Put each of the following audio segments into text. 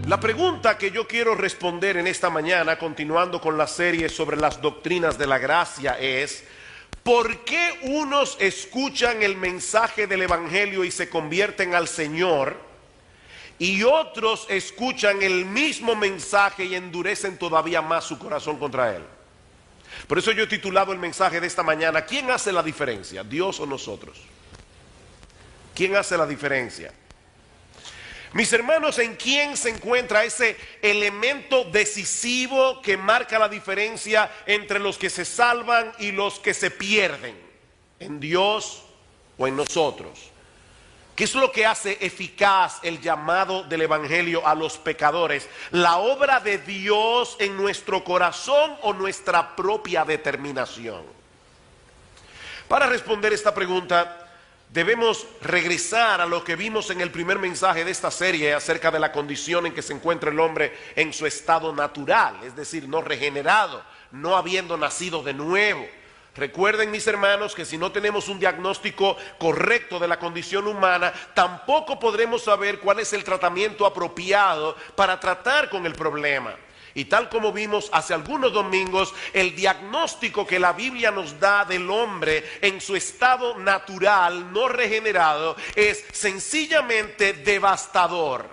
La pregunta que yo quiero responder en esta mañana, continuando con la serie sobre las doctrinas de la gracia, es: ¿por qué unos escuchan el mensaje del Evangelio y se convierten al Señor, y otros escuchan el mismo mensaje y endurecen todavía más su corazón contra él? Por eso yo he titulado el mensaje de esta mañana: ¿quién hace la diferencia, Dios o nosotros? ¿Quién hace la diferencia? Mis hermanos, ¿en quién se encuentra ese elemento decisivo que marca la diferencia entre los que se salvan y los que se pierden? ¿En Dios o en nosotros? ¿Qué es lo que hace eficaz el llamado del Evangelio a los pecadores? ¿La obra de Dios en nuestro corazón o nuestra propia determinación? Para responder esta pregunta, debemos regresar a lo que vimos en el primer mensaje de esta serie acerca de la condición en que se encuentra el hombre en su estado natural, es decir, no regenerado, no habiendo nacido de nuevo. Recuerden, mis hermanos, que si no tenemos un diagnóstico correcto de la condición humana, tampoco podremos saber cuál es el tratamiento apropiado para tratar con el problema. Y tal como vimos hace algunos domingos, el diagnóstico que la Biblia nos da del hombre en su estado natural, no regenerado, es sencillamente devastador.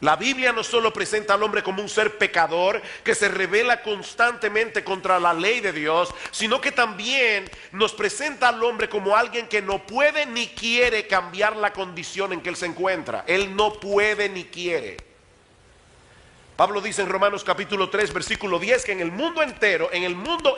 La Biblia no solo presenta al hombre como un ser pecador que se rebela constantemente contra la ley de Dios, sino que también nos presenta al hombre como alguien que no puede ni quiere cambiar la condición en que él se encuentra. Él no puede ni quiere. Pablo dice en Romanos capítulo 3 versículo 10 que en el mundo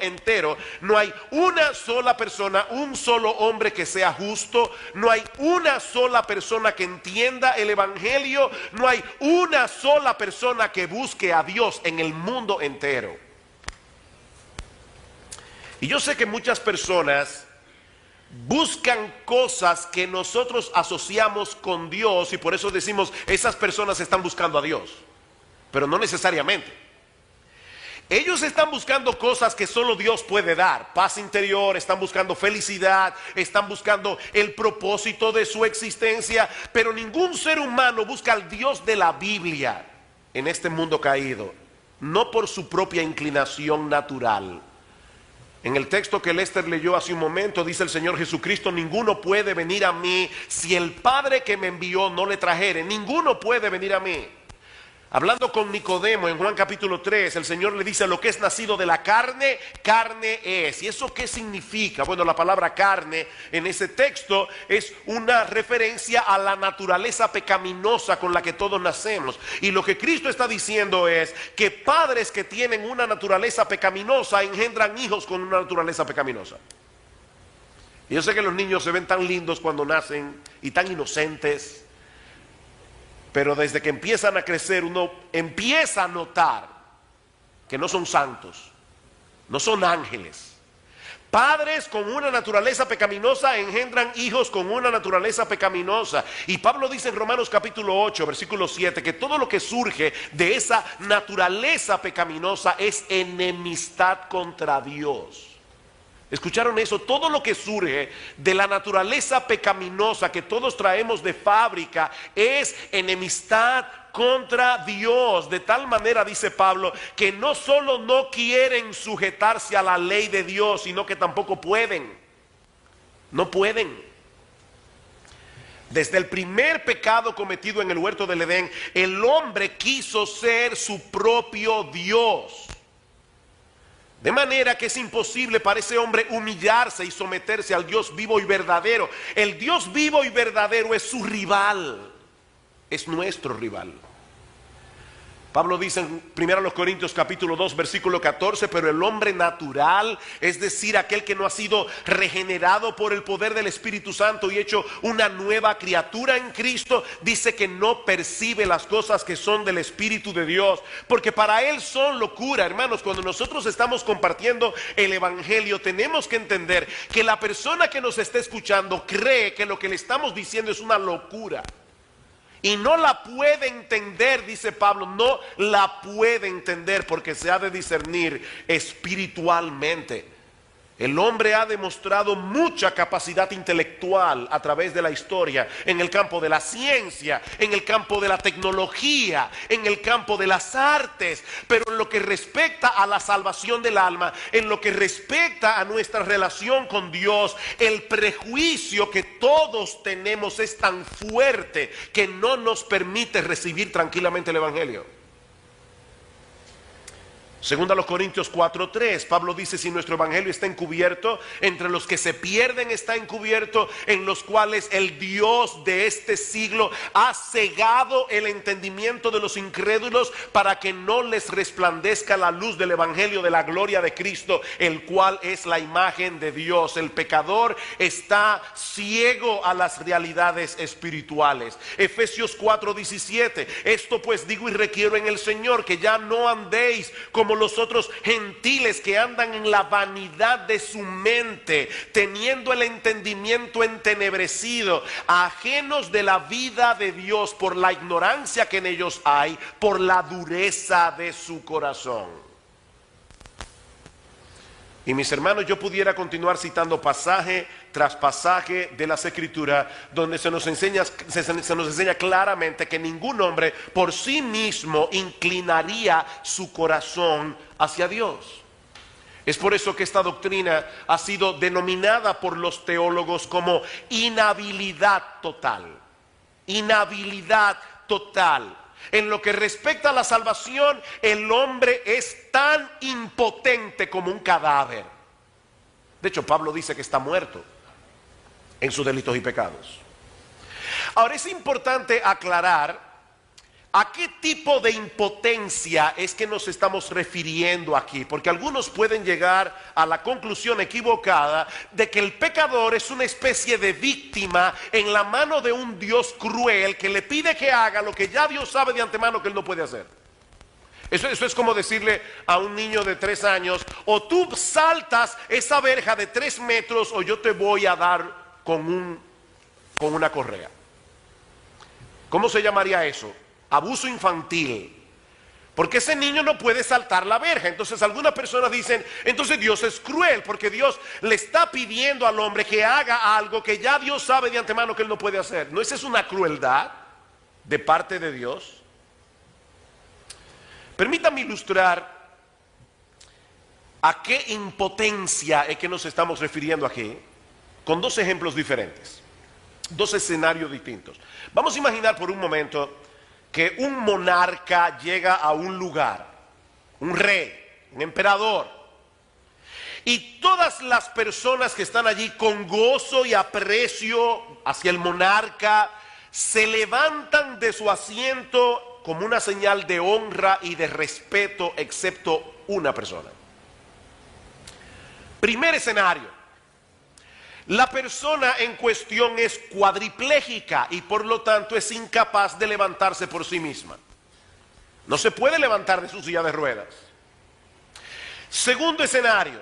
entero no hay una sola persona, un solo hombre que sea justo, no hay una sola persona que entienda el Evangelio, no hay una sola persona que busque a Dios en el mundo entero. Y yo sé que muchas personas buscan cosas que nosotros asociamos con Dios y por eso decimos, esas personas están buscando a Dios. Pero no necesariamente. Ellos están buscando cosas que solo Dios puede dar: paz interior, están buscando felicidad, están buscando el propósito de su existencia. Pero ningún ser humano busca al Dios de la Biblia en este mundo caído, no por su propia inclinación natural. En el texto que Lester leyó hace un momento, dice el Señor Jesucristo: ninguno puede venir a mí si el Padre que me envió no le trajere. Ninguno puede venir a mí. Hablando con Nicodemo en Juan capítulo 3, el Señor le dice: lo que es nacido de la carne, carne es. ¿Y eso qué significa? Bueno, la palabra carne en ese texto es una referencia a la naturaleza pecaminosa con la que todos nacemos. Y lo que Cristo está diciendo es que padres que tienen una naturaleza pecaminosa engendran hijos con una naturaleza pecaminosa. Y yo sé que los niños se ven tan lindos cuando nacen y tan inocentes, pero desde que empiezan a crecer uno empieza a notar que no son santos, no son ángeles. Padres con una naturaleza pecaminosa engendran hijos con una naturaleza pecaminosa. Y Pablo dice en Romanos capítulo 8, versículo 7, que todo lo que surge de esa naturaleza pecaminosa es enemistad contra Dios. ¿Escucharon eso? Todo lo que surge de la naturaleza pecaminosa que todos traemos de fábrica es enemistad contra Dios. De tal manera, dice Pablo, que no solo no quieren sujetarse a la ley de Dios, sino que tampoco pueden. No pueden. Desde el primer pecado cometido en el huerto del Edén, el hombre quiso ser su propio Dios. De manera que es imposible para ese hombre humillarse y someterse al Dios vivo y verdadero. El Dios vivo y verdadero es su rival, es nuestro rival. Pablo dice en 1 Corintios capítulo 2 versículo 14, pero el hombre natural, es decir, aquel que no ha sido regenerado por el poder del Espíritu Santo y hecho una nueva criatura en Cristo, dice que no percibe las cosas que son del Espíritu de Dios, porque para él son locura. Hermanos, cuando nosotros estamos compartiendo el Evangelio, tenemos que entender que la persona que nos está escuchando cree que lo que le estamos diciendo es una locura. Y no la puede entender, dice Pablo, no la puede entender porque se ha de discernir espiritualmente. El hombre ha demostrado mucha capacidad intelectual a través de la historia, en el campo de la ciencia, en el campo de la tecnología, en el campo de las artes, pero en lo que respecta a la salvación del alma, en lo que respecta a nuestra relación con Dios, el prejuicio que todos tenemos es tan fuerte que no nos permite recibir tranquilamente el Evangelio. Según a los Corintios 4:3, Pablo dice: si nuestro evangelio está encubierto, entre los que se pierden está encubierto, en los cuales el Dios de este siglo ha cegado el entendimiento de los incrédulos, para que no les resplandezca la luz del evangelio de la gloria de Cristo, el cual es la imagen de Dios. El pecador está ciego a las realidades espirituales. Efesios 4:17, esto pues digo y requiero en el Señor, que ya no andéis como los otros gentiles que andan en la vanidad de su mente, teniendo el entendimiento entenebrecido, ajenos de la vida de Dios por la ignorancia que en ellos hay, por la dureza de su corazón. Y mis hermanos, yo pudiera continuar citando pasaje tras pasaje de las Escrituras, donde se nos enseña claramente que ningún hombre por sí mismo inclinaría su corazón hacia Dios. Es por eso que esta doctrina ha sido denominada por los teólogos como inhabilidad total. Inhabilidad total. En lo que respecta a la salvación, el hombre es tan impotente como un cadáver. De hecho, Pablo dice que está muerto en sus delitos y pecados. Ahora, es importante aclarar a qué tipo de impotencia es que nos estamos refiriendo aquí, porque algunos pueden llegar a la conclusión equivocada de que el pecador es una especie de víctima en la mano de un Dios cruel que le pide que haga lo que ya Dios sabe de antemano que él no puede hacer. Eso es como decirle a un niño de 3 años: o tú saltas esa verja de 3 metros o yo te voy a dar con una correa. ¿Cómo se llamaría eso? Abuso infantil. Porque ese niño no puede saltar la verja. Entonces algunas personas dicen: entonces Dios es cruel, porque Dios le está pidiendo al hombre que haga algo que ya Dios sabe de antemano que él no puede hacer. ¿No esa es una crueldad de parte de Dios? Permítame ilustrar a qué impotencia es que nos estamos refiriendo aquí, con 2 ejemplos diferentes, 2 escenarios distintos. Vamos a imaginar por un momento que un monarca llega a un lugar, un rey, un emperador, y todas las personas que están allí con gozo y aprecio hacia el monarca se levantan de su asiento como una señal de honra y de respeto, excepto una persona. Primer escenario: la persona en cuestión es cuadripléjica y por lo tanto es incapaz de levantarse por sí misma. No se puede levantar de su silla de ruedas. Segundo escenario: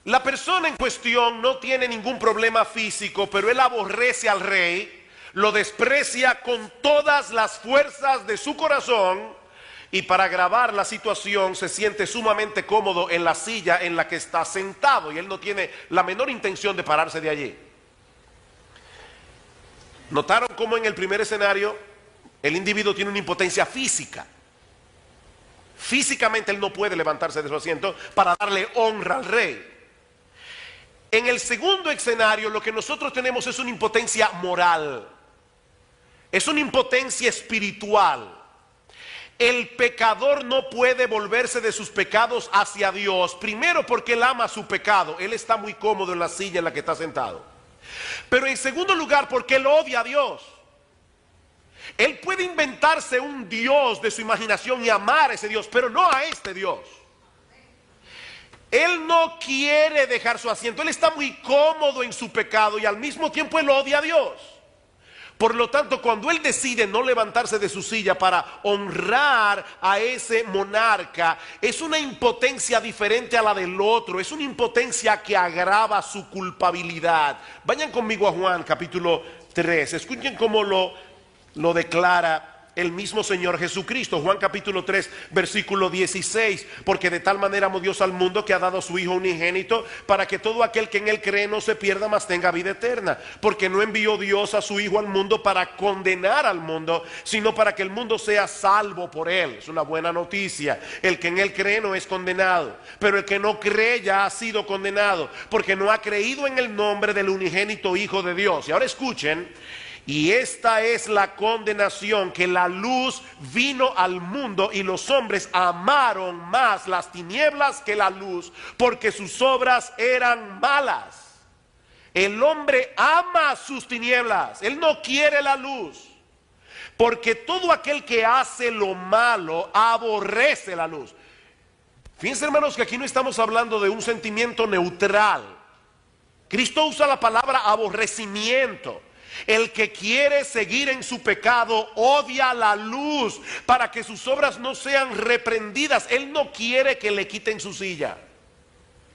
la persona en cuestión no tiene ningún problema físico, pero él aborrece al rey, lo desprecia con todas las fuerzas de su corazón, y para agravar la situación se siente sumamente cómodo en la silla en la que está sentado y él no tiene la menor intención de pararse de allí. ¿Notaron cómo en el primer escenario el individuo tiene una impotencia física? Físicamente él no puede levantarse de su asiento para darle honra al rey. En el segundo escenario lo que nosotros tenemos es una impotencia moral. Es una impotencia espiritual. El pecador no puede volverse de sus pecados hacia Dios. Primero porque él ama su pecado. Él está muy cómodo en la silla en la que está sentado. Pero en segundo lugar porque él odia a Dios. Él puede inventarse un Dios de su imaginación y amar a ese Dios, pero no a este Dios. Él no quiere dejar su asiento. Él está muy cómodo en su pecado y al mismo tiempo él odia a Dios. Por lo tanto, cuando él decide no levantarse de su silla para honrar a ese monarca, es una impotencia diferente a la del otro. Es una impotencia que agrava su culpabilidad. Vayan conmigo a Juan capítulo 3. Escuchen cómo lo declara el mismo Señor Jesucristo. Juan capítulo 3, versículo 16. Porque de tal manera amó Dios al mundo que ha dado a su Hijo unigénito, para que todo aquel que en él cree no se pierda, mas tenga vida eterna. Porque no envió Dios a su Hijo al mundo para condenar al mundo, sino para que el mundo sea salvo por él. Es una buena noticia. El que en él cree no es condenado, pero el que no cree ya ha sido condenado, porque no ha creído en el nombre del unigénito Hijo de Dios. Y ahora escuchen: y esta es la condenación, que la luz vino al mundo y los hombres amaron más las tinieblas que la luz, porque sus obras eran malas. El hombre ama sus tinieblas, él no quiere la luz, porque todo aquel que hace lo malo aborrece la luz. Fíjense, hermanos, que aquí no estamos hablando de un sentimiento neutral. Cristo usa la palabra aborrecimiento. El que quiere seguir en su pecado odia la luz para que sus obras no sean reprendidas. Él no quiere que le quiten su silla.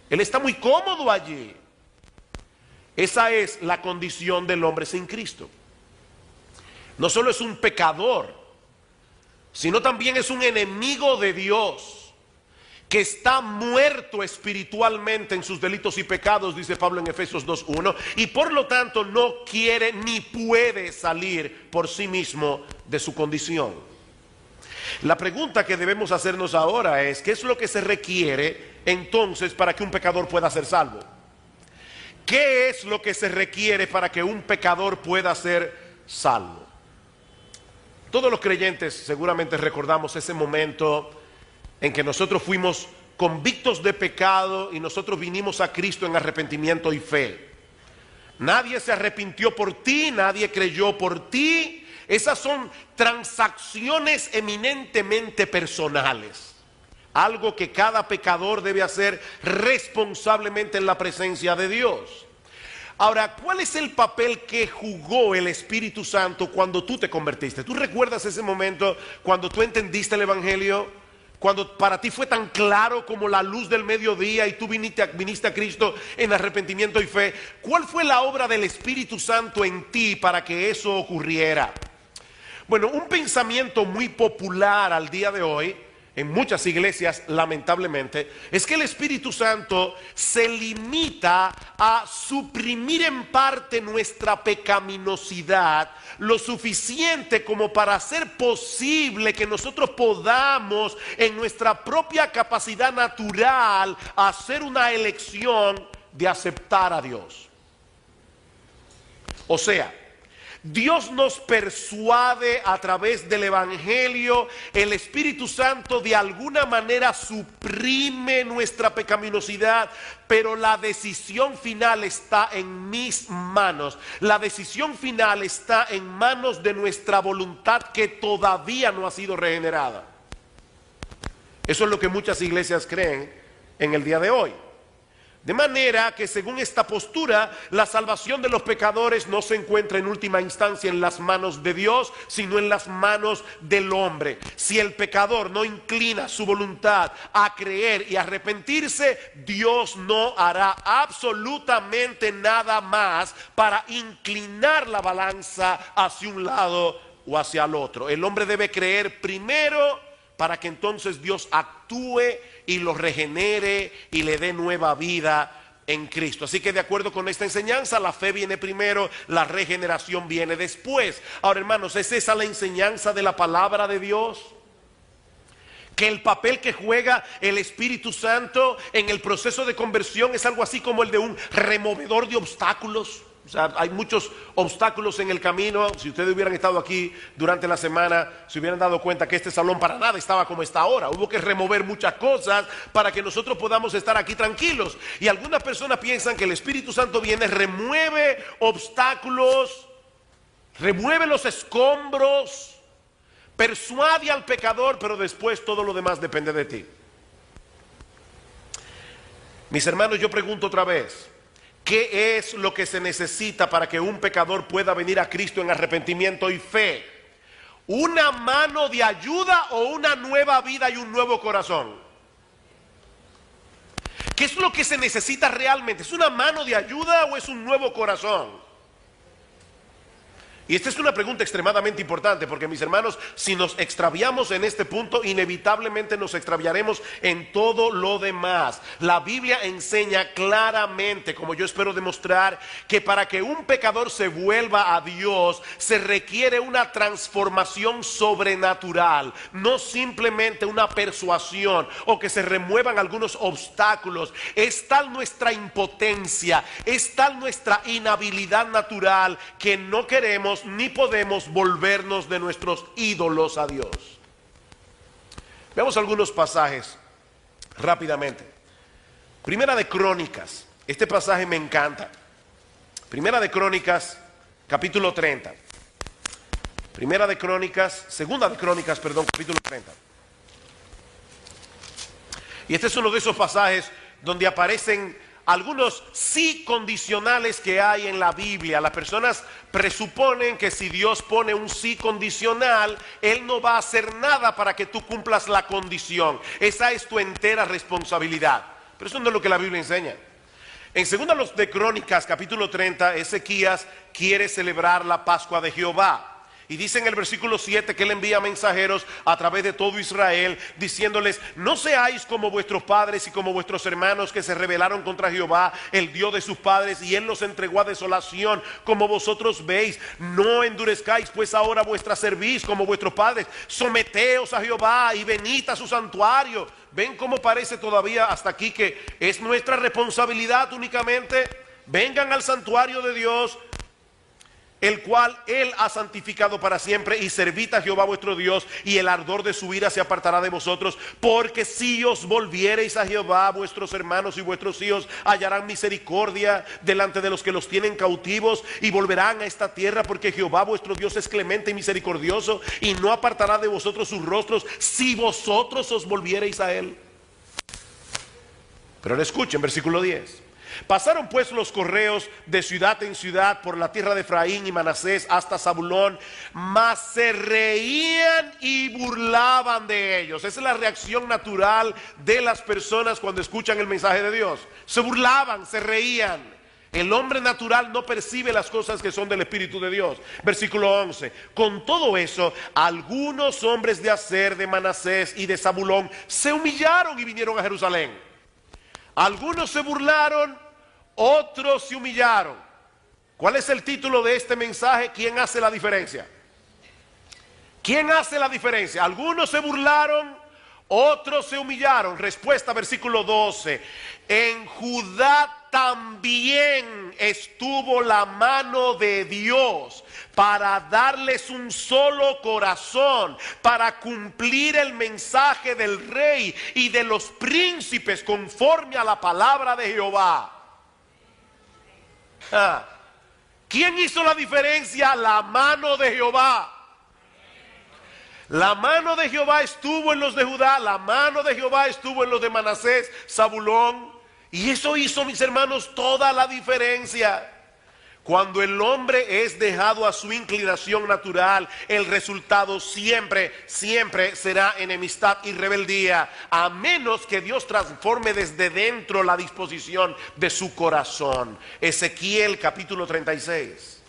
Él está muy cómodo allí. Esa es la condición del hombre sin Cristo. No solo es un pecador, sino también es un enemigo de Dios, que está muerto espiritualmente en sus delitos y pecados, dice Pablo en Efesios 2:1, y por lo tanto no quiere ni puede salir por sí mismo de su condición. La pregunta que debemos hacernos ahora es: ¿qué es lo que se requiere entonces para que un pecador pueda ser salvo? ¿Qué es lo que se requiere para que un pecador pueda ser salvo? Todos los creyentes seguramente recordamos ese momento en que nosotros fuimos convictos de pecado y nosotros vinimos a Cristo en arrepentimiento y fe. Nadie se arrepintió por ti, nadie creyó por ti. Esas son transacciones eminentemente personales, algo que cada pecador debe hacer responsablemente en la presencia de Dios. Ahora, ¿cuál es el papel que jugó el Espíritu Santo cuando tú te convertiste? ¿Tú recuerdas ese momento cuando tú entendiste el Evangelio? Cuando para ti fue tan claro como la luz del mediodía y tú viniste a Cristo en arrepentimiento y fe. ¿Cuál fue la obra del Espíritu Santo en ti para que eso ocurriera? Bueno, un pensamiento muy popular al día de hoy, en muchas iglesias lamentablemente, es que el Espíritu Santo se limita a suprimir en parte nuestra pecaminosidad, lo suficiente como para hacer posible que nosotros podamos en nuestra propia capacidad natural hacer una elección de aceptar a Dios. O sea, Dios nos persuade a través del Evangelio. El Espíritu Santo de alguna manera suprime nuestra pecaminosidad, pero la decisión final está en mis manos. La decisión final está en manos de nuestra voluntad, que todavía no ha sido regenerada. Eso es lo que muchas iglesias creen en el día de hoy. De manera que, según esta postura, la salvación de los pecadores no se encuentra en última instancia en las manos de Dios, sino en las manos del hombre. Si el pecador no inclina su voluntad a creer y arrepentirse, Dios no hará absolutamente nada más para inclinar la balanza hacia un lado o hacia el otro. El hombre debe creer primero para que entonces Dios actúe y lo regenere y le dé nueva vida en Cristo. Así que, de acuerdo con esta enseñanza, la fe viene primero, la regeneración viene después. Ahora, hermanos, ¿es esa la enseñanza de la palabra de Dios? Que el papel que juega el Espíritu Santo en el proceso de conversión es algo así como el de un removedor de obstáculos. O sea, hay muchos obstáculos en el camino. Si ustedes hubieran estado aquí durante la semana, se hubieran dado cuenta que este salón para nada estaba como está ahora. Hubo que remover muchas cosas para que nosotros podamos estar aquí tranquilos. Y algunas personas piensan que el Espíritu Santo viene, remueve obstáculos, remueve los escombros, persuade al pecador, pero después todo lo demás depende de ti. Mis hermanos, yo pregunto otra vez: ¿qué es lo que se necesita para que un pecador pueda venir a Cristo en arrepentimiento y fe? ¿Una mano de ayuda o una nueva vida y un nuevo corazón? ¿Qué es lo que se necesita realmente? ¿Es una mano de ayuda o es un nuevo corazón? Y esta es una pregunta extremadamente importante, porque mis hermanos, si nos extraviamos en este punto, inevitablemente nos extraviaremos en todo lo demás. La Biblia enseña claramente, como yo espero demostrar, que para que un pecador se vuelva a Dios, se requiere una transformación sobrenatural, no simplemente una persuasión o que se remuevan algunos obstáculos. Es tal nuestra impotencia, es tal nuestra inhabilidad natural que no queremos ni podemos volvernos de nuestros ídolos a Dios. Veamos algunos pasajes rápidamente. Primera de Crónicas, este pasaje me encanta. Primera de Crónicas, capítulo 30. Segunda de Crónicas, capítulo 30. Y este es uno de esos pasajes donde aparecen algunos sí condicionales que hay en la Biblia. Las personas presuponen que si Dios pone un sí condicional, Él no va a hacer nada para que tú cumplas la condición. Esa es tu entera responsabilidad. Pero eso no es lo que la Biblia enseña. En segunda de Crónicas, capítulo 30, Ezequías quiere celebrar la Pascua de Jehová. Y dice en el versículo 7 que él envía mensajeros a través de todo Israel, diciéndoles: no seáis como vuestros padres y como vuestros hermanos que se rebelaron contra Jehová, el Dios de sus padres, y él los entregó a desolación, como vosotros veis. No endurezcáis pues ahora vuestra cerviz como vuestros padres. Someteos a Jehová y venid a su santuario. ¿Ven cómo parece todavía hasta aquí que es nuestra responsabilidad únicamente? Vengan al santuario de Dios, el cual Él ha santificado para siempre, y servid a Jehová vuestro Dios, y el ardor de su ira se apartará de vosotros, porque si os volviereis a Jehová, vuestros hermanos y vuestros hijos hallarán misericordia delante de los que los tienen cautivos, y volverán a esta tierra, porque Jehová vuestro Dios es clemente y misericordioso, y no apartará de vosotros sus rostros, si vosotros os volviereis a Él. Pero ahora escuchen, versículo 10. Pasaron pues los correos de ciudad en ciudad por la tierra de Efraín y Manasés hasta Zabulón, mas se reían y burlaban de ellos. Esa es la reacción natural de las personas cuando escuchan el mensaje de Dios. Se burlaban, se reían. El hombre natural no percibe las cosas que son del Espíritu de Dios. Versículo 11. Con todo eso, algunos hombres de Aser, de Manasés y de Zabulón se humillaron y vinieron a Jerusalén. Algunos se burlaron, otros se humillaron. ¿Cuál es el título de este mensaje? ¿Quién hace la diferencia? ¿Quién hace la diferencia? Algunos se burlaron, otros se humillaron. Respuesta, versículo 12. En Judá también estuvo la mano de Dios para darles un solo corazón, para cumplir el mensaje del rey y de los príncipes conforme a la palabra de Jehová. ¿Quién hizo la diferencia? La mano de Jehová. La mano de Jehová estuvo en los de Judá, la mano de Jehová estuvo en los de Manasés, Zabulón. Y eso hizo, mis hermanos, toda la diferencia. Cuando el hombre es dejado a su inclinación natural, el resultado siempre será enemistad y rebeldía, a menos que Dios transforme desde dentro la disposición de su corazón. Ezequiel capítulo 36.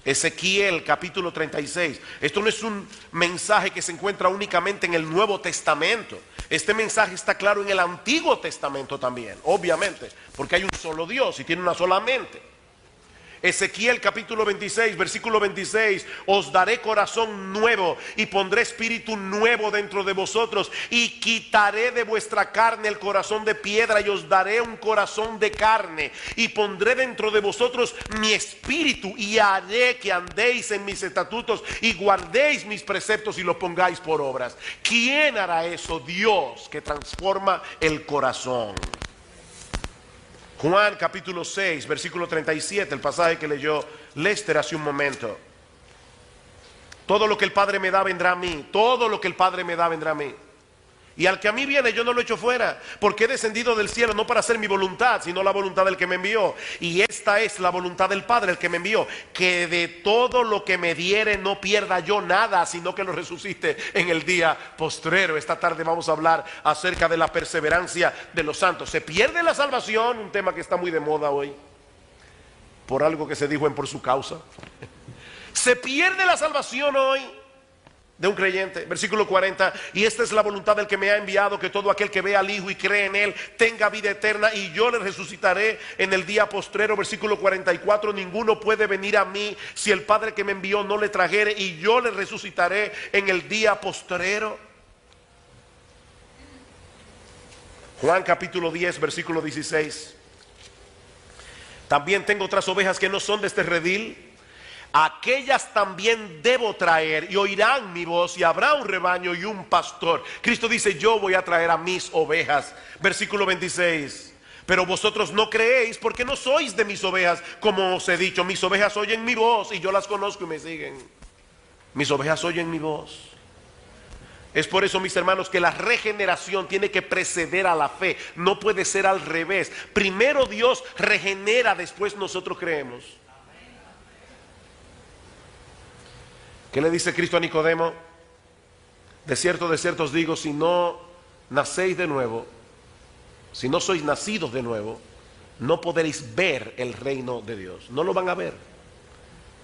Ezequiel capítulo 36. Esto no es un mensaje que se encuentra únicamente en el Nuevo Testamento. Este mensaje está claro en el Antiguo Testamento también, obviamente, porque hay un solo Dios y tiene una sola mente. Ezequiel capítulo 26, versículo 26. Os daré corazón nuevo y pondré espíritu nuevo dentro de vosotros, y quitaré de vuestra carne el corazón de piedra y os daré un corazón de carne, y pondré dentro de vosotros mi espíritu y haré que andéis en mis estatutos y guardéis mis preceptos y los pongáis por obras. ¿Quién hará eso? Dios, que transforma el corazón. Juan capítulo 6, versículo 37, el pasaje que leyó Lester hace un momento. Todo lo que el Padre me da vendrá a mí. Todo lo que el Padre me da vendrá a mí. Y al que a mí viene yo no lo echo fuera, porque he descendido del cielo no para hacer mi voluntad, sino la voluntad del que me envió. Y esta es la voluntad del Padre, el que me envió, que de todo lo que me diere no pierda yo nada, sino que lo resucite en el día postrero. Esta tarde vamos a hablar acerca de la perseverancia de los santos. ¿Se pierde la salvación? Un tema que está muy de moda hoy, por algo que se dijo en Por Su Causa. Se pierde la salvación hoy de un creyente. Versículo 40, y esta es la voluntad del que me ha enviado, que todo aquel que vea al Hijo y cree en Él tenga vida eterna, y yo le resucitaré en el día postrero. Versículo 44, ninguno puede venir a mí si el Padre que me envió no le trajere, y yo le resucitaré en el día postrero. Juan capítulo 10, versículo 16. También tengo otras ovejas que no son de este redil, aquellas también debo traer, y oirán mi voz, y habrá un rebaño y un pastor. Cristo dice, yo voy a traer a mis ovejas. Versículo 26, pero vosotros no creéis porque no sois de mis ovejas, como os he dicho. Mis ovejas oyen mi voz y yo las conozco y me siguen. Mis ovejas oyen mi voz. Es por eso, mis hermanos, que la regeneración tiene que preceder a la fe. No puede ser al revés. Primero Dios regenera, después nosotros creemos. ¿Qué le dice Cristo a Nicodemo? De cierto os digo, si no nacéis de nuevo, si no sois nacidos de nuevo, no podréis ver el reino de Dios. No lo van a ver.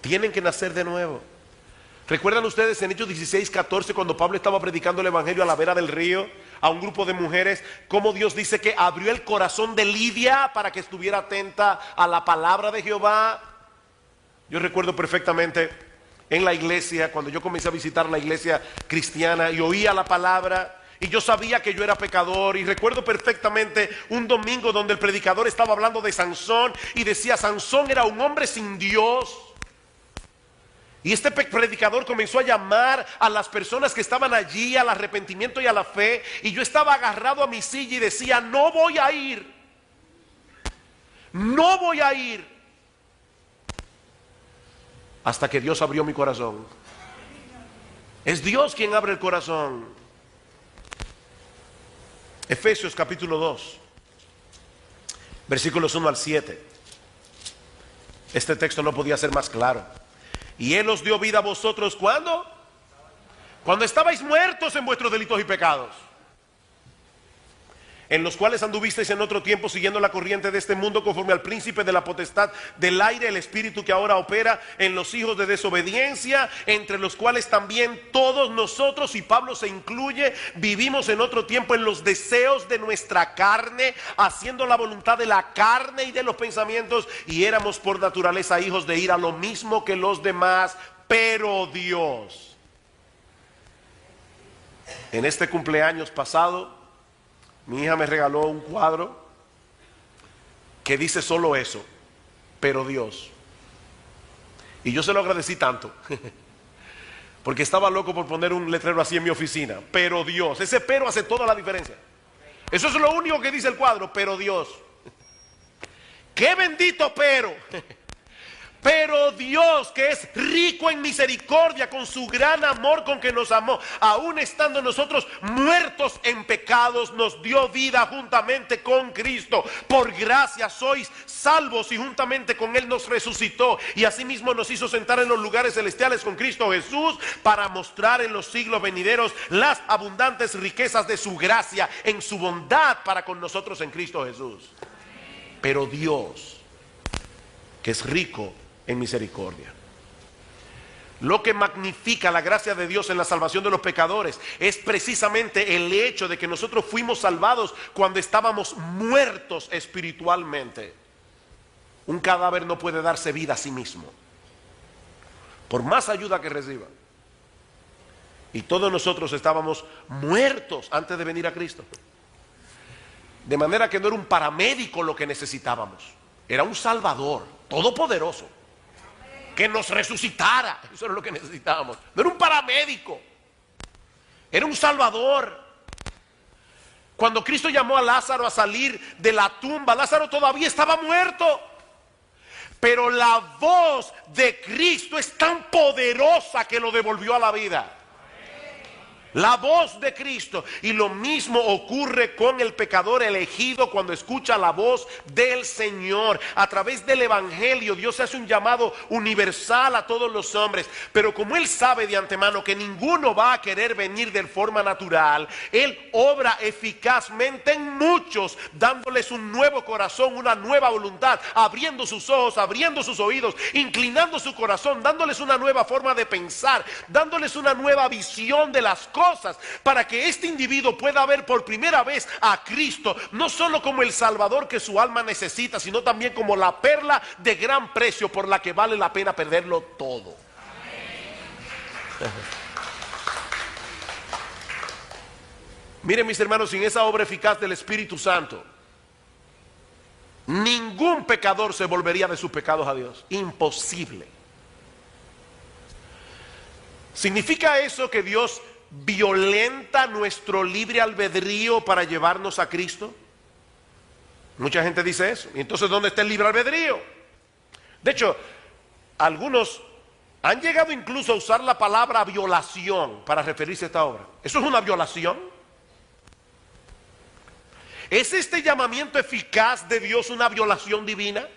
Tienen que nacer de nuevo. ¿Recuerdan ustedes en Hechos 16, 14, cuando Pablo estaba predicando el evangelio a la vera del río, a un grupo de mujeres, cómo Dios dice que abrió el corazón de Lidia para que estuviera atenta a la palabra de Jehová? Yo recuerdo perfectamente en la iglesia, cuando yo comencé a visitar la iglesia cristiana y oía la palabra, y yo sabía que yo era pecador, y recuerdo perfectamente un domingo donde el predicador estaba hablando de Sansón y decía, Sansón era un hombre sin Dios. Y este predicador comenzó a llamar a las personas que estaban allí al arrepentimiento y a la fe, y yo estaba agarrado a mi silla y decía, no voy a ir, no voy a ir. Hasta que Dios abrió mi corazón. Es Dios quien abre el corazón. Efesios capítulo 2, versículos 1 al 7. Este texto no podía ser más claro. Y Él os dio vida a vosotros, ¿cuándo? Cuando estabais muertos en vuestros delitos y pecados, en los cuales anduvisteis en otro tiempo siguiendo la corriente de este mundo, conforme al príncipe de la potestad del aire, el espíritu que ahora opera en los hijos de desobediencia, entre los cuales también todos nosotros, y Pablo se incluye, vivimos en otro tiempo en los deseos de nuestra carne, haciendo la voluntad de la carne y de los pensamientos, y éramos por naturaleza hijos de ira, lo mismo que los demás. Pero Dios, en este cumpleaños pasado, mi hija me regaló un cuadro que dice solo eso, pero Dios. Y yo se lo agradecí tanto, porque estaba loco por poner un letrero así en mi oficina. Pero Dios, ese pero hace toda la diferencia. Eso es lo único que dice el cuadro, pero Dios. ¡Qué bendito pero! Pero Dios, que es rico en misericordia, con su gran amor con que nos amó, aún estando nosotros muertos en pecados, nos dio vida juntamente con Cristo. Por gracia sois salvos, y juntamente con Él nos resucitó, y asimismo nos hizo sentar en los lugares celestiales con Cristo Jesús, para mostrar en los siglos venideros las abundantes riquezas de su gracia en su bondad para con nosotros en Cristo Jesús. Pero Dios, que es rico en misericordia. Lo que magnifica la gracia de Dios en la salvación de los pecadores es precisamente el hecho de que nosotros fuimos salvados cuando estábamos muertos espiritualmente. Un cadáver no puede darse vida a sí mismo, por más ayuda que reciba. Y todos nosotros estábamos muertos antes de venir a Cristo. De manera que no era un paramédico lo que necesitábamos, era un Salvador todopoderoso que nos resucitara. Eso era lo que necesitábamos. No era un paramédico, era un Salvador. Cuando Cristo llamó a Lázaro a salir de la tumba, Lázaro todavía estaba muerto, pero la voz de Cristo es tan poderosa que lo devolvió a la vida. La voz de Cristo. Y lo mismo ocurre con el pecador elegido cuando escucha la voz del Señor. A través del Evangelio Dios hace un llamado universal a todos los hombres. Pero como Él sabe de antemano que ninguno va a querer venir de forma natural, Él obra eficazmente en muchos, dándoles un nuevo corazón, una nueva voluntad, abriendo sus ojos, abriendo sus oídos, inclinando su corazón, dándoles una nueva forma de pensar, dándoles una nueva visión de las cosas, para que este individuo pueda ver por primera vez a Cristo, no solo como el Salvador que su alma necesita, sino también como la perla de gran precio por la que vale la pena perderlo todo. Miren, mis hermanos, sin esa obra eficaz del Espíritu Santo, ningún pecador se volvería de sus pecados a Dios. Imposible. ¿Significa eso que Dios violenta nuestro libre albedrío para llevarnos a Cristo? Mucha gente dice eso. ¿Y entonces dónde está el libre albedrío? De hecho, algunos han llegado incluso a usar la palabra violación para referirse a esta obra. ¿Eso es una violación? ¿Es este llamamiento eficaz de Dios una violación divina?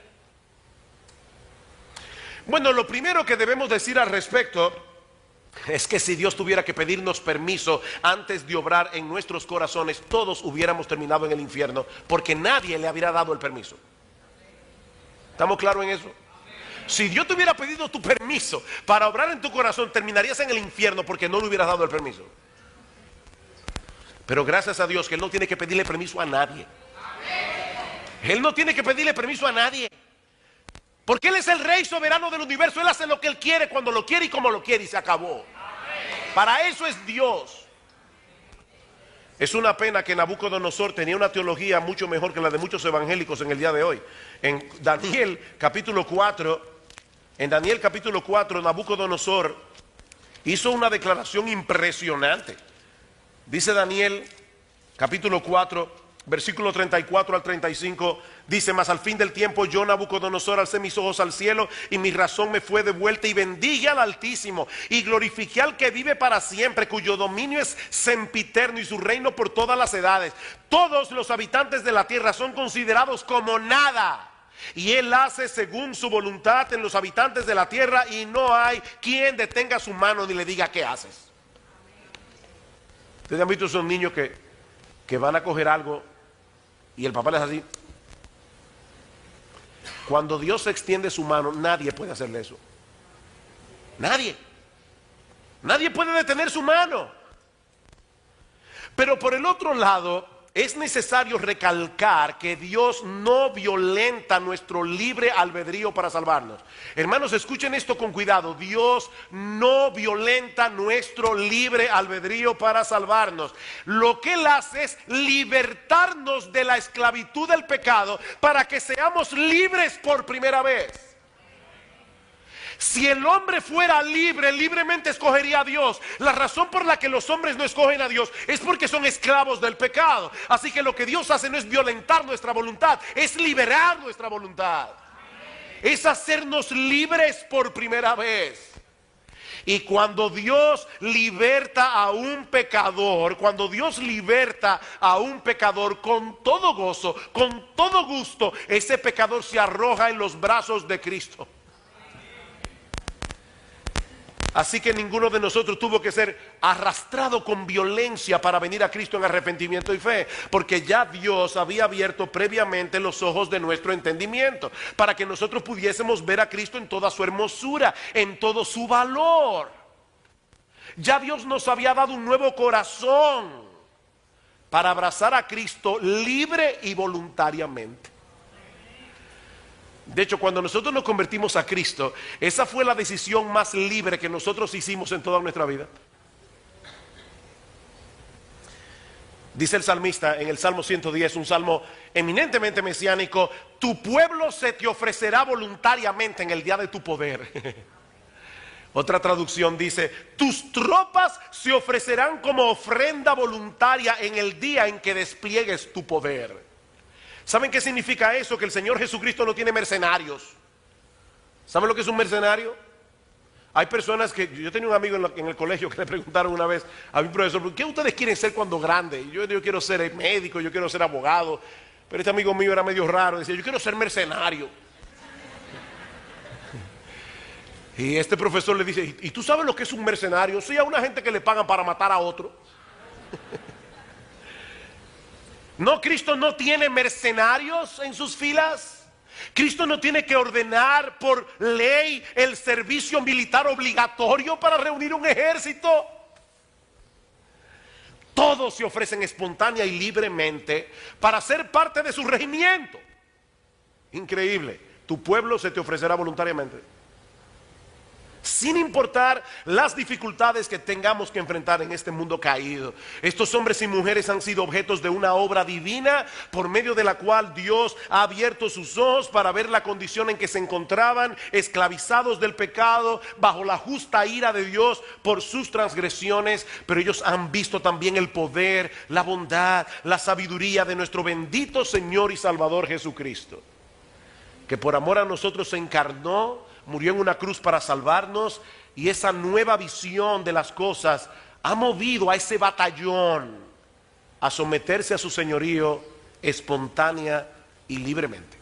Bueno, lo primero que debemos decir al respecto es que si Dios tuviera que pedirnos permiso antes de obrar en nuestros corazones, todos hubiéramos terminado en el infierno, porque nadie le hubiera dado el permiso. ¿Estamos claros en eso? Si Dios te hubiera pedido tu permiso para obrar en tu corazón, terminarías en el infierno porque no le hubieras dado el permiso. Pero gracias a Dios que Él no tiene que pedirle permiso a nadie. Él no tiene que pedirle permiso a nadie, porque Él es el Rey soberano del universo. Él hace lo que Él quiere, cuando lo quiere y como lo quiere, y se acabó. Para eso es Dios. Es una pena que Nabucodonosor tenía una teología mucho mejor que la de muchos evangélicos en el día de hoy. En Daniel capítulo 4, Nabucodonosor hizo una declaración impresionante. Dice Daniel capítulo 4, versículo 34 al 35, dice: mas al fin del tiempo yo, Nabucodonosor, alcé mis ojos al cielo y mi razón me fue devuelta, y bendije al Altísimo y glorifiqué al que vive para siempre, cuyo dominio es sempiterno y su reino por todas las edades. Todos los habitantes de la tierra son considerados como nada, y Él hace según su voluntad en los habitantes de la tierra, y no hay quien detenga su mano ni le diga ¿qué haces? ¿Ustedes han visto esos niños que van a coger algo y el papá les hace así? Cuando Dios extiende su mano, nadie puede hacerle eso. Nadie puede detener su mano. Pero por el otro lado, es necesario recalcar que Dios no violenta nuestro libre albedrío para salvarnos. Hermanos, escuchen esto con cuidado. Dios no violenta nuestro libre albedrío para salvarnos. Lo que Él hace es libertarnos de la esclavitud del pecado para que seamos libres por primera vez. Si el hombre fuera libre, libremente escogería a Dios. La razón por la que los hombres no escogen a Dios es porque son esclavos del pecado. Así que lo que Dios hace no es violentar nuestra voluntad, es liberar nuestra voluntad. Es hacernos libres por primera vez. Y cuando Dios liberta a un pecador, con todo gozo, con todo gusto, ese pecador se arroja en los brazos de Cristo. Así que ninguno de nosotros tuvo que ser arrastrado con violencia para venir a Cristo en arrepentimiento y fe, porque ya Dios había abierto previamente los ojos de nuestro entendimiento para que nosotros pudiésemos ver a Cristo en toda su hermosura, en todo su valor. Ya Dios nos había dado un nuevo corazón para abrazar a Cristo libre y voluntariamente. De hecho, cuando nosotros nos convertimos a Cristo, esa fue la decisión más libre que nosotros hicimos en toda nuestra vida. Dice el salmista en el Salmo 110, un salmo eminentemente mesiánico: tu pueblo se te ofrecerá voluntariamente en el día de tu poder. Otra traducción dice: tus tropas se ofrecerán como ofrenda voluntaria en el día en que despliegues tu poder. ¿Saben qué significa eso? Que el Señor Jesucristo no tiene mercenarios. ¿Saben lo que es un mercenario? Hay personas que, yo tenía un amigo en el colegio que le preguntaron una vez a mi profesor, ¿qué ustedes quieren ser cuando grande? Yo quiero ser médico, yo quiero ser abogado. Pero este amigo mío era medio raro, decía, yo quiero ser mercenario. Y este profesor le dice, ¿y tú sabes lo que es un mercenario? Sí, a una gente que le pagan para matar a otro. No, Cristo no tiene mercenarios en sus filas. Cristo no tiene que ordenar por ley el servicio militar obligatorio para reunir un ejército. Todos se ofrecen espontánea y libremente para ser parte de su regimiento. Increíble. Tu pueblo se te ofrecerá voluntariamente, sin importar las dificultades que tengamos que enfrentar en este mundo caído. Estos hombres y mujeres han sido objetos de una obra divina por medio de la cual Dios ha abierto sus ojos para ver la condición en que se encontraban, esclavizados del pecado, bajo la justa ira de Dios por sus transgresiones. Pero ellos han visto también el poder, la bondad, la sabiduría de nuestro bendito Señor y Salvador Jesucristo, que por amor a nosotros se encarnó, murió en una cruz para salvarnos, y esa nueva visión de las cosas ha movido a ese batallón a someterse a su señorío espontánea y libremente.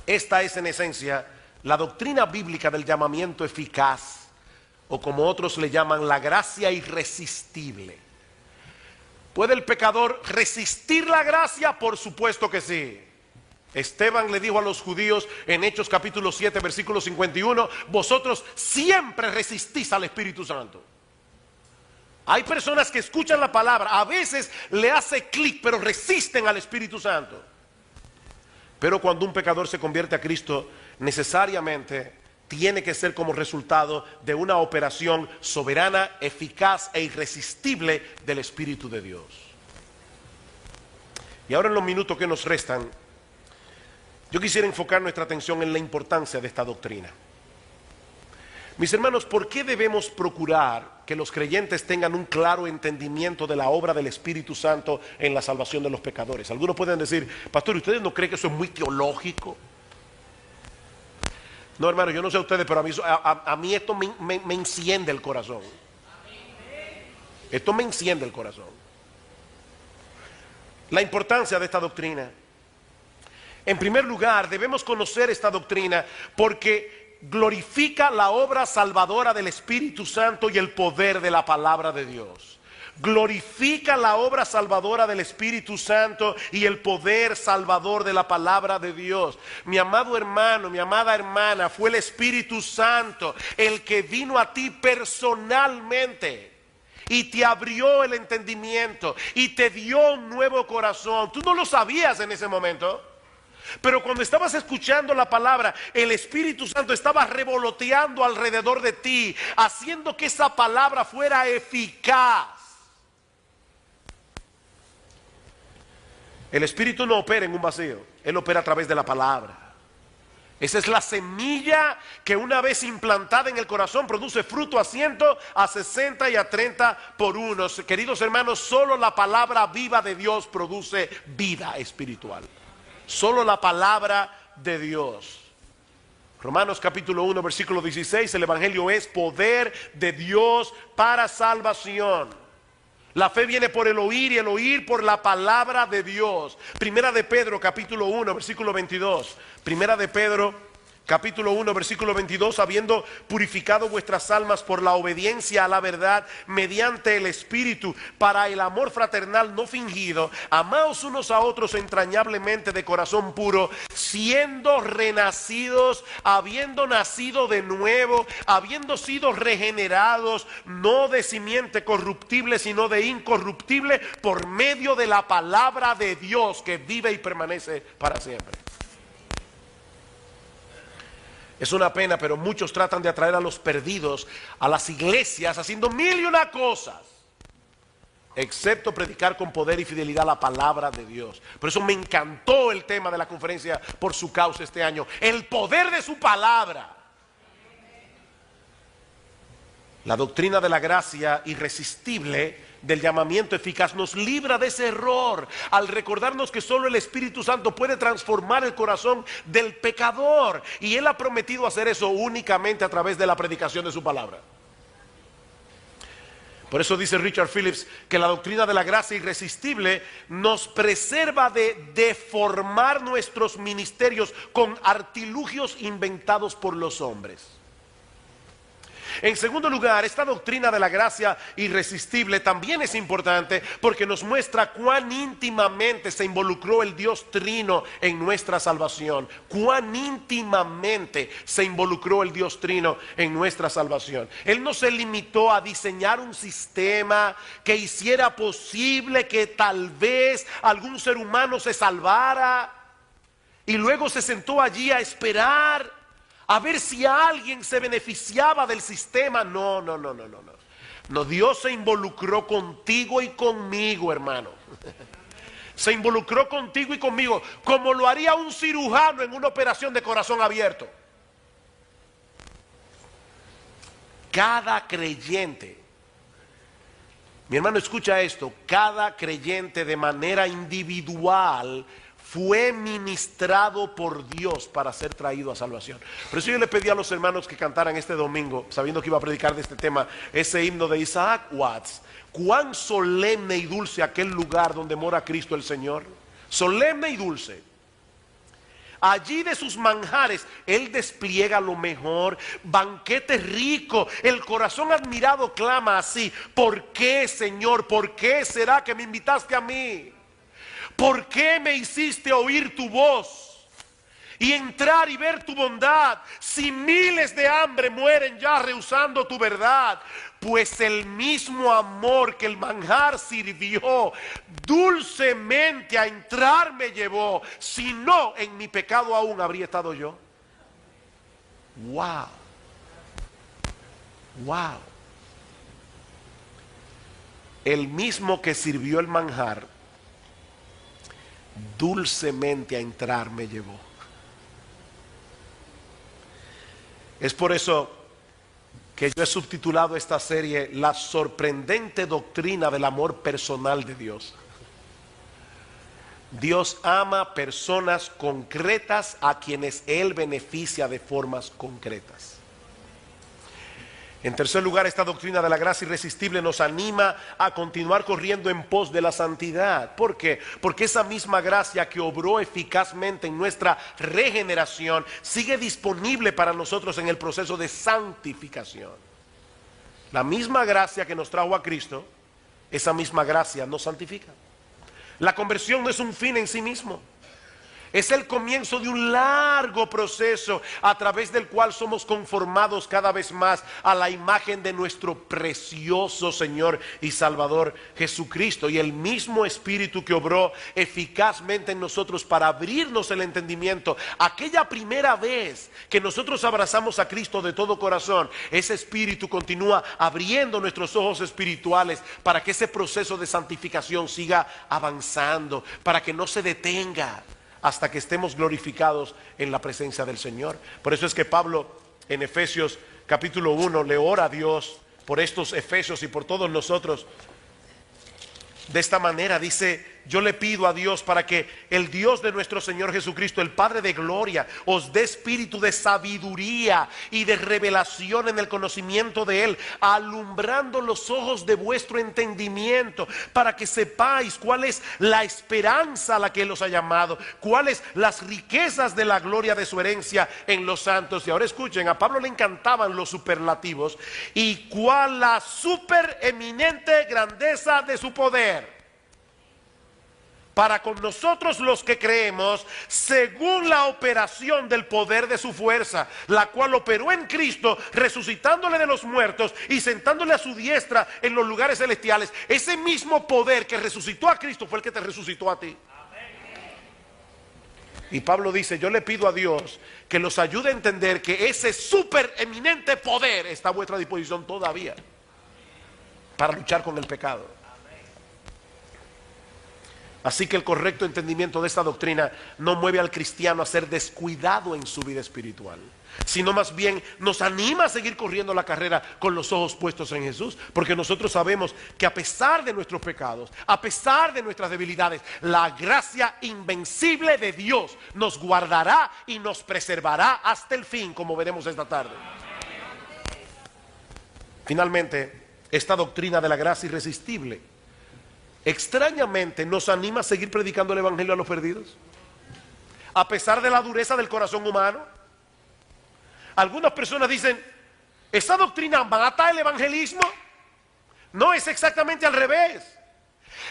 Esta es en esencia la doctrina bíblica del llamamiento eficaz, o como otros le llaman, la gracia irresistible. ¿Puede el pecador resistir la gracia? Por supuesto que sí. Esteban le dijo a los judíos en Hechos capítulo 7 versículo 51, vosotros siempre resistís al Espíritu Santo. Hay personas que escuchan la palabra, a veces le hace clic, pero resisten al Espíritu Santo. Pero cuando un pecador se convierte a Cristo, necesariamente tiene que ser como resultado de una operación soberana, eficaz e irresistible del Espíritu de Dios. Y ahora, en los minutos que nos restan, yo quisiera enfocar nuestra atención en la importancia de esta doctrina. Mis hermanos, ¿por qué debemos procurar que los creyentes tengan un claro entendimiento de la obra del Espíritu Santo en la salvación de los pecadores? Algunos pueden decir, pastor, ¿ustedes no creen que eso es muy teológico? No, hermano, yo no sé a ustedes, pero a mí esto me enciende el corazón. Esto me enciende el corazón. La importancia de esta doctrina. En primer lugar, debemos conocer esta doctrina porque glorifica la obra salvadora del Espíritu Santo y el poder de la palabra de Dios. Glorifica la obra salvadora del Espíritu Santo y el poder salvador de la palabra de Dios. Mi amado hermano, mi amada hermana, fue el Espíritu Santo el que vino a ti personalmente y te abrió el entendimiento y te dio un nuevo corazón. Tú no lo sabías en ese momento, pero cuando estabas escuchando la palabra, el Espíritu Santo estaba revoloteando alrededor de ti, haciendo que esa palabra fuera eficaz. El Espíritu no opera en un vacío, Él opera a través de la palabra. Esa es la semilla que, una vez implantada en el corazón, produce fruto a 100, a 60 y a 30 por uno. Queridos hermanos, solo la palabra viva de Dios produce vida espiritual. Solo la palabra de Dios. Romanos capítulo 1 versículo 16, el Evangelio es poder de Dios para salvación. La fe viene por el oír y el oír por la palabra de Dios. Primera de Pedro capítulo 1 versículo 22. Primera de Pedro capítulo 1 versículo 22, habiendo purificado vuestras almas por la obediencia a la verdad mediante el Espíritu, para el amor fraternal no fingido, amaos unos a otros entrañablemente de corazón puro, siendo renacidos, habiendo nacido de nuevo, habiendo sido regenerados, no de simiente corruptible, sino de incorruptible, por medio de la palabra de Dios que vive y permanece para siempre. Es una pena, pero muchos tratan de atraer a los perdidos a las iglesias haciendo mil y una cosas, excepto predicar con poder y fidelidad la palabra de Dios. Por eso me encantó el tema de la conferencia por su causa este año, el poder de su palabra. La doctrina de la gracia irresistible del llamamiento eficaz, nos libra de ese error al recordarnos que solo el Espíritu Santo puede transformar el corazón del pecador, y Él ha prometido hacer eso únicamente a través de la predicación de su palabra. Por eso dice Richard Phillips que la doctrina de la gracia irresistible nos preserva de deformar nuestros ministerios con artilugios inventados por los hombres. En segundo lugar, esta doctrina de la gracia irresistible también es importante porque nos muestra cuán íntimamente se involucró el Dios Trino en nuestra salvación. Cuán íntimamente se involucró el Dios Trino en nuestra salvación. Él no se limitó a diseñar un sistema que hiciera posible que tal vez algún ser humano se salvara y luego se sentó allí a esperar a ver si alguien se beneficiaba del sistema. No. No, Dios se involucró contigo y conmigo, hermano. Se involucró contigo y conmigo, como lo haría un cirujano en una operación de corazón abierto. Cada creyente, mi hermano, escucha esto, cada creyente de manera individual fue ministrado por Dios para ser traído a salvación. Por eso yo le pedí a los hermanos que cantaran este domingo, sabiendo que iba a predicar de este tema, ese himno de Isaac Watts. Cuán solemne y dulce aquel lugar donde mora Cristo el Señor. Solemne y dulce. Allí de sus manjares Él despliega lo mejor, banquete rico. El corazón admirado clama así: ¿por qué, Señor? ¿Por qué será que me invitaste a mí? ¿Por qué me hiciste oír tu voz y entrar y ver tu bondad? Si miles de hambre mueren ya rehusando tu verdad, pues el mismo amor que el manjar sirvió dulcemente a entrar me llevó. Si no, en mi pecado aún habría estado yo. Wow. El mismo que sirvió el manjar dulcemente a entrar me llevó. Es por eso que yo he subtitulado esta serie La sorprendente doctrina del amor personal de Dios. Dios ama personas concretas a quienes Él beneficia de formas concretas. En tercer lugar, esta doctrina de la gracia irresistible nos anima a continuar corriendo en pos de la santidad. ¿Por qué? Porque esa misma gracia que obró eficazmente en nuestra regeneración sigue disponible para nosotros en el proceso de santificación. La misma gracia que nos trajo a Cristo, esa misma gracia nos santifica. La conversión no es un fin en sí mismo. Es el comienzo de un largo proceso a través del cual somos conformados cada vez más a la imagen de nuestro precioso Señor y Salvador Jesucristo. Y el mismo Espíritu que obró eficazmente en nosotros para abrirnos el entendimiento aquella primera vez que nosotros abrazamos a Cristo de todo corazón, ese Espíritu continúa abriendo nuestros ojos espirituales para que ese proceso de santificación siga avanzando, para que no se detenga hasta que estemos glorificados en la presencia del Señor. Por eso es que Pablo en Efesios capítulo 1 le ora a Dios por estos efesios y por todos nosotros. De esta manera dice: yo le pido a Dios para que el Dios de nuestro Señor Jesucristo, el Padre de gloria, os dé espíritu de sabiduría y de revelación en el conocimiento de Él, alumbrando los ojos de vuestro entendimiento, para que sepáis cuál es la esperanza a la que Él os ha llamado, cuáles las riquezas de la gloria de su herencia en los santos. Y ahora escuchen, a Pablo le encantaban los superlativos. Y cuál la supereminente grandeza de su poder para con nosotros los que creemos, según la operación del poder de su fuerza, la cual operó en Cristo, resucitándole de los muertos y sentándole a su diestra en los lugares celestiales. Ese mismo poder que resucitó a Cristo fue el que te resucitó a ti. Y Pablo dice: yo le pido a Dios que los ayude a entender que ese supereminente poder está a vuestra disposición todavía para luchar con el pecado. Así que el correcto entendimiento de esta doctrina no mueve al cristiano a ser descuidado en su vida espiritual, sino más bien nos anima a seguir corriendo la carrera con los ojos puestos en Jesús, porque nosotros sabemos que a pesar de nuestros pecados, a pesar de nuestras debilidades, la gracia invencible de Dios nos guardará y nos preservará hasta el fin, como veremos esta tarde. Finalmente, esta doctrina de la gracia irresistible extrañamente nos anima a seguir predicando el evangelio a los perdidos, a pesar de la dureza del corazón humano. Algunas personas dicen, ¿esa doctrina mata el evangelismo? No, es exactamente al revés.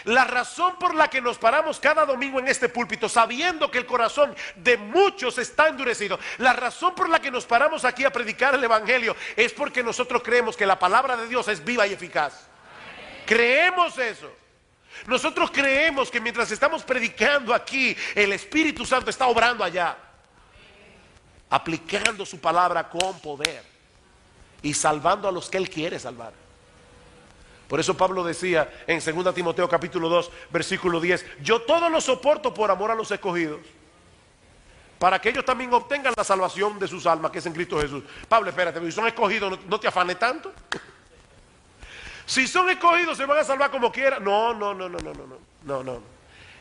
La razón por la que nos paramos cada domingo en este púlpito, sabiendo que el corazón de muchos está endurecido, la razón por la que nos paramos aquí a predicar el evangelio es porque nosotros creemos que la palabra de Dios es viva y eficaz. Creemos eso. Nosotros creemos que mientras estamos predicando aquí, el Espíritu Santo está obrando allá, aplicando su palabra con poder y salvando a los que Él quiere salvar. Por eso Pablo decía en 2 Timoteo capítulo 2 versículo 10, yo todo lo soporto por amor a los escogidos, para que ellos también obtengan la salvación de sus almas, que es en Cristo Jesús. Pablo, espérate, si son escogidos, no te afanes tanto. Si son escogidos, ¿se van a salvar como quieran? No.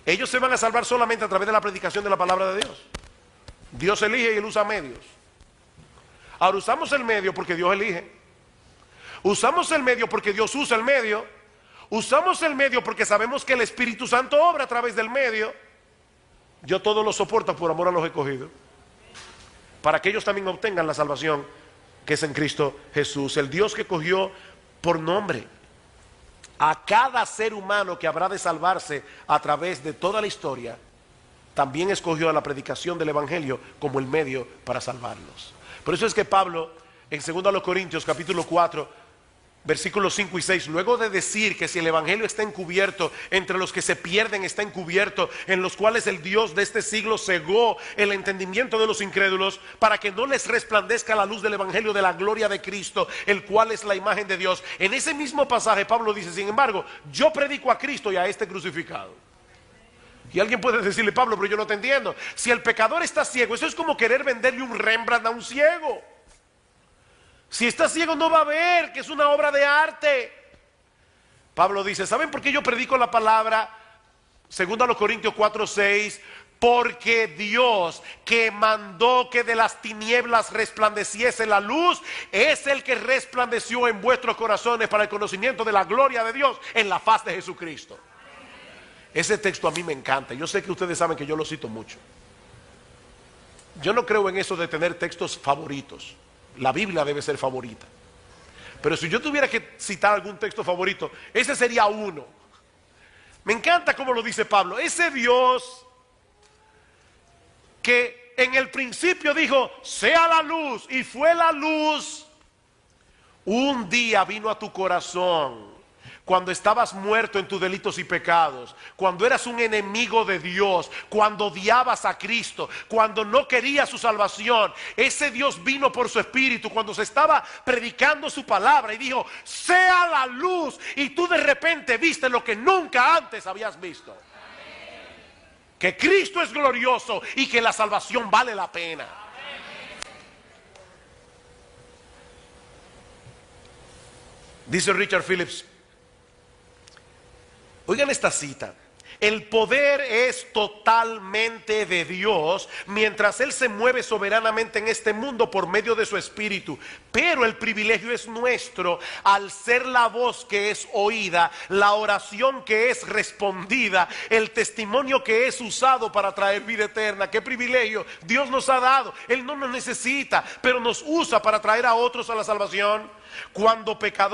Ellos se van a salvar solamente a través de la predicación de la palabra de Dios. Dios elige y Él usa medios. Ahora usamos el medio porque Dios elige. Usamos el medio porque Dios usa el medio. Usamos el medio porque sabemos que el Espíritu Santo obra a través del medio. Yo todo lo soporto por amor a los escogidos, para que ellos también obtengan la salvación que es en Cristo Jesús. El Dios que cogió por nombre a cada ser humano que habrá de salvarse a través de toda la historia, también escogió a la predicación del evangelio como el medio para salvarlos. Por eso es que Pablo en 2 Corintios capítulo 4 versículos 5 y 6, luego de decir que si el evangelio está encubierto, entre los que se pierden está encubierto, en los cuales el Dios de este siglo cegó el entendimiento de los incrédulos, para que no les resplandezca la luz del evangelio de la gloria de Cristo, el cual es la imagen de Dios. En ese mismo pasaje Pablo dice, sin embargo, yo predico a Cristo y a este crucificado. Y alguien puede decirle, Pablo, pero yo no te entiendo. Si el pecador está ciego, eso es como querer venderle un Rembrandt a un ciego. Si está ciego no va a ver que es una obra de arte. Pablo dice, ¿saben por qué yo predico la palabra? 2 Corintios 4:6, porque Dios, que mandó que de las tinieblas resplandeciese la luz, es el que resplandeció en vuestros corazones para el conocimiento de la gloria de Dios en la faz de Jesucristo. Ese texto a mí me encanta. Yo sé que ustedes saben que yo lo cito mucho. Yo no creo en eso de tener textos favoritos. La Biblia debe ser favorita. Pero si yo tuviera que citar algún texto favorito, ese sería uno. Me encanta cómo lo dice Pablo. Ese Dios que en el principio dijo, sea la luz, y fue la luz, un día vino a tu corazón, cuando estabas muerto en tus delitos y pecados, cuando eras un enemigo de Dios, cuando odiabas a Cristo, cuando no querías su salvación. Ese Dios vino por su Espíritu cuando se estaba predicando su palabra y dijo, sea la luz, y tú de repente viste lo que nunca antes habías visto. Que Cristo es glorioso y que la salvación vale la pena. Dice Richard Phillips, oigan esta cita, el poder es totalmente de Dios mientras Él se mueve soberanamente en este mundo por medio de su Espíritu, pero el privilegio es nuestro al ser la voz que es oída, la oración que es respondida, el testimonio que es usado para traer vida eterna. ¡Qué privilegio Dios nos ha dado! Él no nos necesita, pero nos usa para traer a otros a la salvación. Cuando pecadores